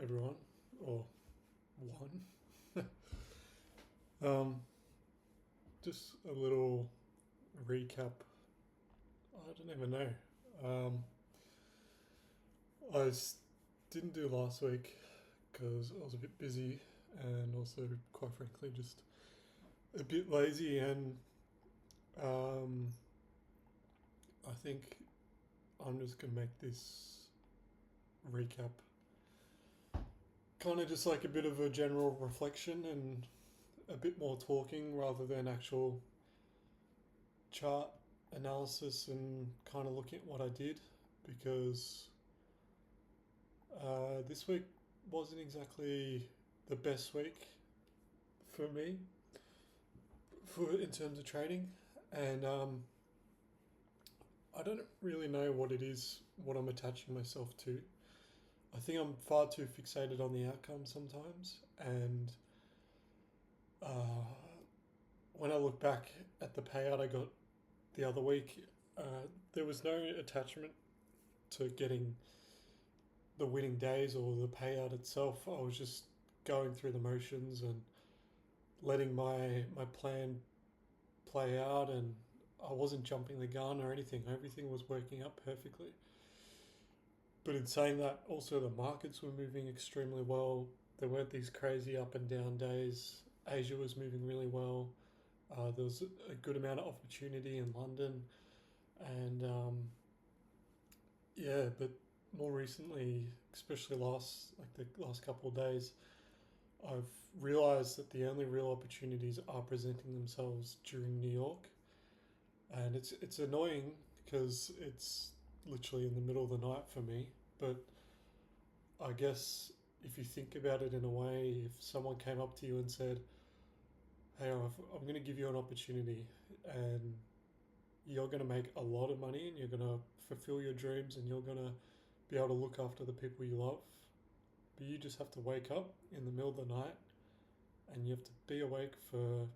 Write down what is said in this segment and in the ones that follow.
everyone, or one. um, just a little recap. I don't even know. Um, I didn't do last week because I was a bit busy and also, quite frankly, just a bit lazy. And um, I think I'm just gonna make this recap kind of just like a bit of a general reflection and a bit more talking rather than actual chart analysis and kind of looking at what I did because this week wasn't exactly the best week for me for in terms of trading, and I don't really know what it is, what I'm attaching myself to. I think I'm far too fixated on the outcome sometimes, and uh, when I look back at the payout I got the other week, there was no attachment to getting the winning days or the payout itself. I was just going through the motions and letting my plan play out, and I wasn't jumping the gun or anything. Everything was working out perfectly. But in saying that, also the markets were moving extremely well. There weren't these crazy up and down days. Asia was moving really well. There was a good amount of opportunity in London, and yeah, but more recently, especially the last couple of days, I've realized that the only real opportunities are presenting themselves during New York, and it's annoying because it's literally in the middle of the night for me. But I guess if you think about it in a way, if someone came up to you and said, "Hey, I'm going to give you an opportunity, and you're going to make a lot of money, and you're going to fulfill your dreams, and you're going to be able to look after the people you love, but you just have to wake up in the middle of the night, and you have to be awake for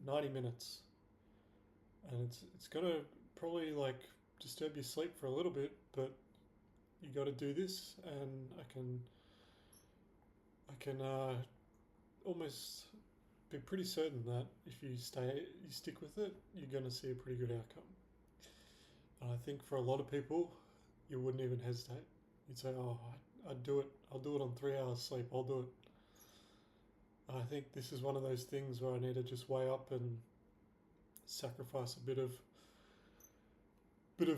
90 minutes, and it's gonna probably like disturb your sleep for a little bit, but you got to do this, and I can almost be pretty certain that if you stick with it, you're gonna see a pretty good outcome. And I think for a lot of people, you wouldn't even hesitate. You'd say, "Oh, I'd do it. I'll do it on 3 hours sleep. I'll do it." And I think this is one of those things where I need to just weigh up and sacrifice a bit of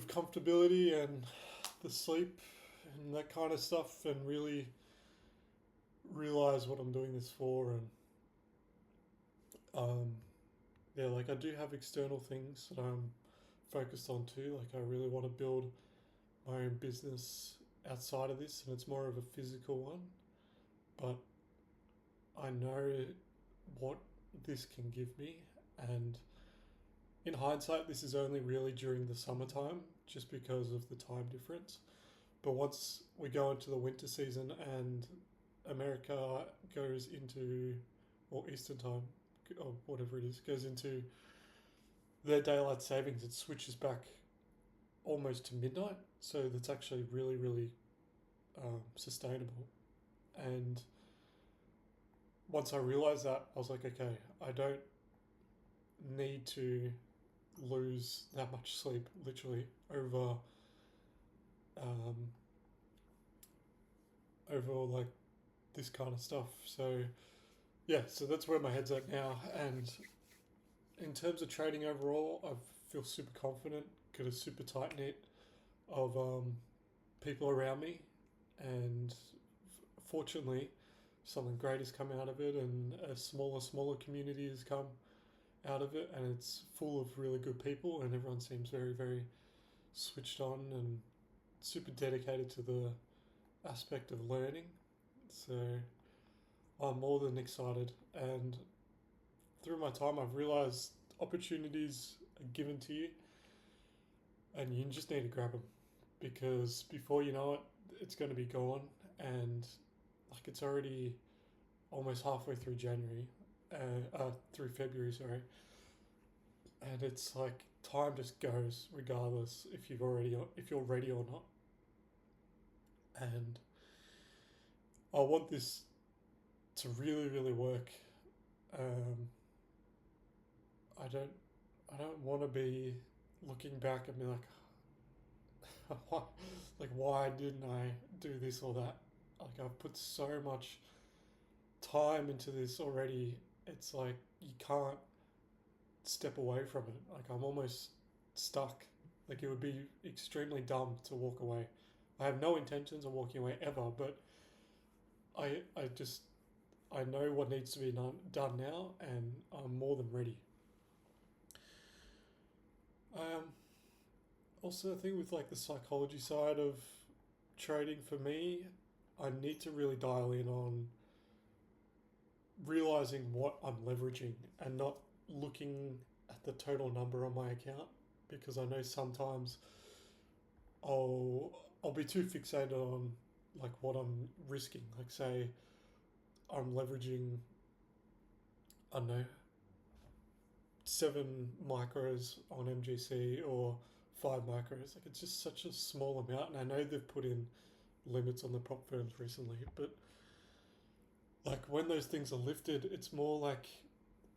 comfortability and the sleep and that kind of stuff, and really realize what I'm doing this for. And um, yeah, like I do have external things that I'm focused on too. Like I really want to build my own business outside of this, and it's more of a physical one. But I know what this can give me, and in hindsight, this is only really during the summertime, just because of the time difference. But once we go into the winter season and America goes into, or Eastern time, or whatever it is, goes into their daylight savings, it switches back almost to midnight. So that's actually really, really sustainable. And once I realized that, I was like, okay, I don't need to lose that much sleep, literally, um, over like this kind of stuff. So yeah, so that's where my head's at now. And in terms of trading overall, I feel super confident. Got a super tight knit of people around me, and fortunately, something great has come out of it, and a smaller community has come out of it, and it's full of really good people, and everyone seems very, very switched on and super dedicated to the aspect of learning. So I'm more than excited, and through my time, I've realized opportunities are given to you, and you just need to grab them because before you know it, it's going to be gone, and like it's already almost halfway through January, through February, sorry, and it's like time just goes regardless if you're ready or not, and I want this to really, really work. Um, I don't, I don't want to be looking back and be like, why, like why didn't I do this or that? Like I've put so much time into this already. It's like you can't step away from it. Like I'm almost stuck. Like it would be extremely dumb to walk away. I have no intentions of walking away ever, but I just I know what needs to be done now, and I'm more than ready. Um, Also, I think with like the psychology side of trading for me, I need to really dial in on realizing what I'm leveraging and not looking at the total number on my account, because I know sometimes I'll I'll be too fixated on like what I'm risking. Like say I'm leveraging, I don't know, 7 micros on MGC or 5 micros. Like it's just such a small amount, and I know they've put in limits on the prop firms recently, but like when those things are lifted, it's more like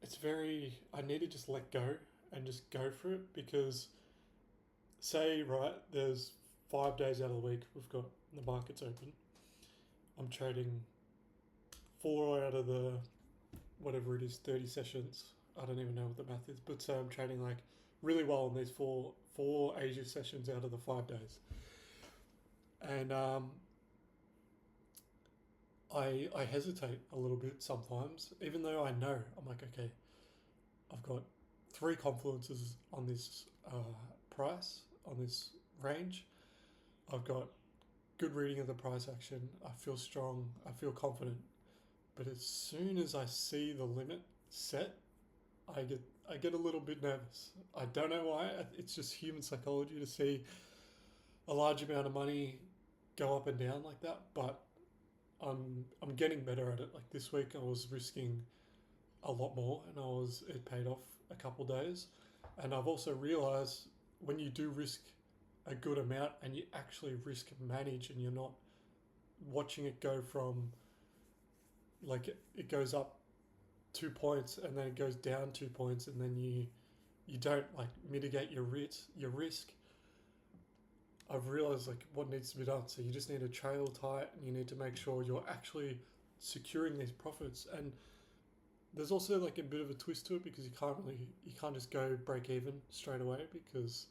it's very. I need to just let go and just go for it, because say right there's 5 days out of the week we've got the markets open. I'm trading 4 out of the whatever it is 30 sessions. I don't even know what the math is, but say I'm trading like really well in these four Asia sessions out of the 5 days, and I hesitate a little bit sometimes, even though I know I'm like okay, I've got 3 confluences on this price on this range. I've got good reading of the price action. I feel strong. I feel confident. But as soon as I see the limit set, I get I get a little bit nervous. I don't know why. It's just human psychology to see a large amount of money go up and down like that. But I'm getting better at it. Like this week, I was risking a lot more, and it paid off a couple days. And I've also realized when you do risk a good amount and you actually risk manage, and you're not watching it go from like it goes up 2 points and then it goes down 2 points, and then you don't like mitigate your risk. I've realized like what needs to be done. So you just need to trail tight, and you need to make sure you're actually securing these profits. And there's also like a bit of a twist to it, because you can't just go break even straight away, because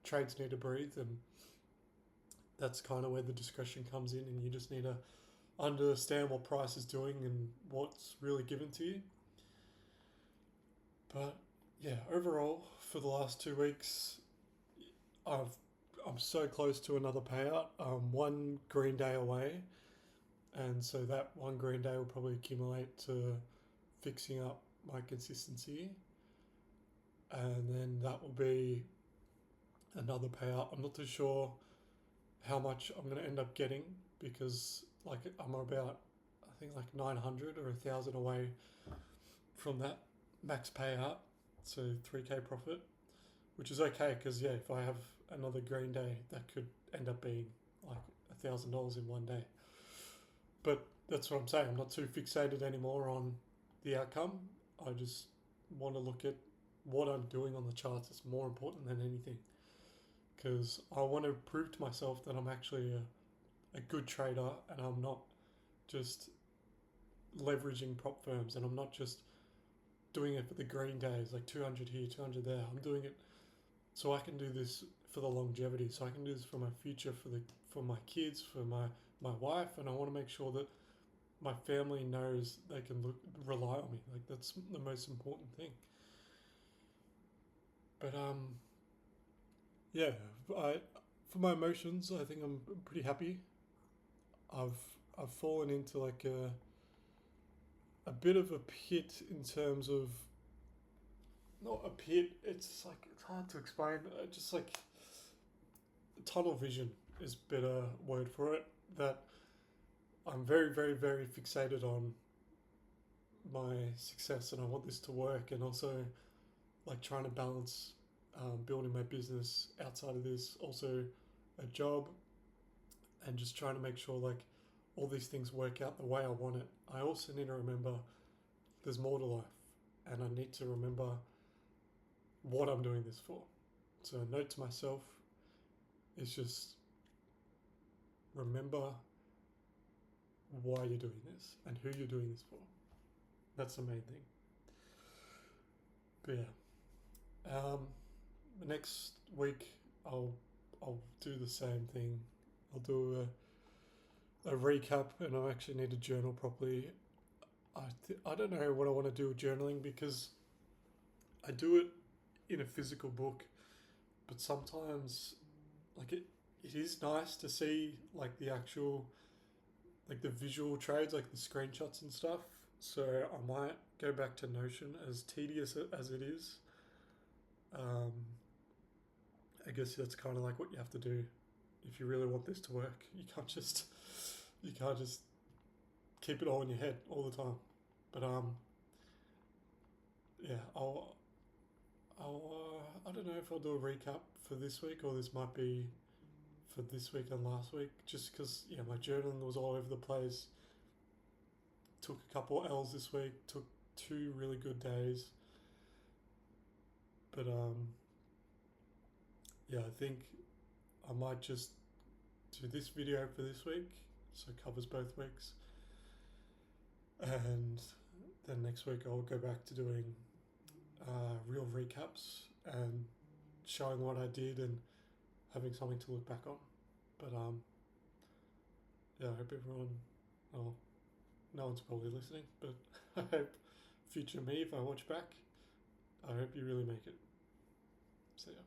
trades need to breathe, and that's kind of where the discretion comes in, and you just need to understand what price is doing and what's really given to you. But yeah, overall for the last 2 weeks, I've I'm so close to another payout. One green day away, and so that one green day will probably accumulate to fixing up my consistency, and then that will be another payout. I'm not too sure how much I'm going to end up getting, because like I'm about I think like 900 or 1,000 away from that max payout, so 3k profit, which is okay because yeah, if I have another green day, that could end up being like $1,000 in one day. But that's what I'm saying. I'm not too fixated anymore on the outcome. I just want to look at what I'm doing on the charts. It's more important than anything, because I want to prove to myself that I'm actually a good trader, and I'm not just leveraging prop firms, and I'm not just doing it for the green days, like 200 here, 200 there. I'm doing it so I can do this for the longevity, so I can do this for my future, for my kids, for my wife, and I want to make sure that my family knows they can rely on me. Like that's the most important thing. But yeah, I for my emotions, I think I'm pretty happy. I've I've fallen into like a bit of a pit in terms of not a pit. It's like it's hard to explain. Just like tunnel vision is a better word for it. That I'm very very very fixated on my success, and I want this to work, and also like trying to balance building my business outside of this, also a job, and just trying to make sure like all these things work out the way I want it, I also need to remember there's more to life, and I need to remember what I'm doing this for. So a note to myself is just remember why you're doing this and who you're doing this for. That's the main thing. But yeah, next week I'll do the same thing. I'll do a recap, and I actually need to journal properly. I don't know what I want to do with journaling, because I do it in a physical book, but sometimes like it is nice to see like the actual, like the visual trades, like the screenshots and stuff. So I might go back to Notion, as tedious as it is. I guess that's kind of like what you have to do if you really want this to work. You can't just keep it all in your head all the time. But yeah, I don't know if I'll do a recap for this week, or this might be for this week and last week, just because my journaling was all over the place. Took a couple L's this week. Took 2 really good days. But yeah, I think I might just do this video for this week, so it covers both weeks. And then next week I'll go back to doing real recaps and showing what I did and having something to look back on. But yeah, I hope everyone, well, no one's probably listening, but I hope future me, if I watch back, I hope you really make it. See ya.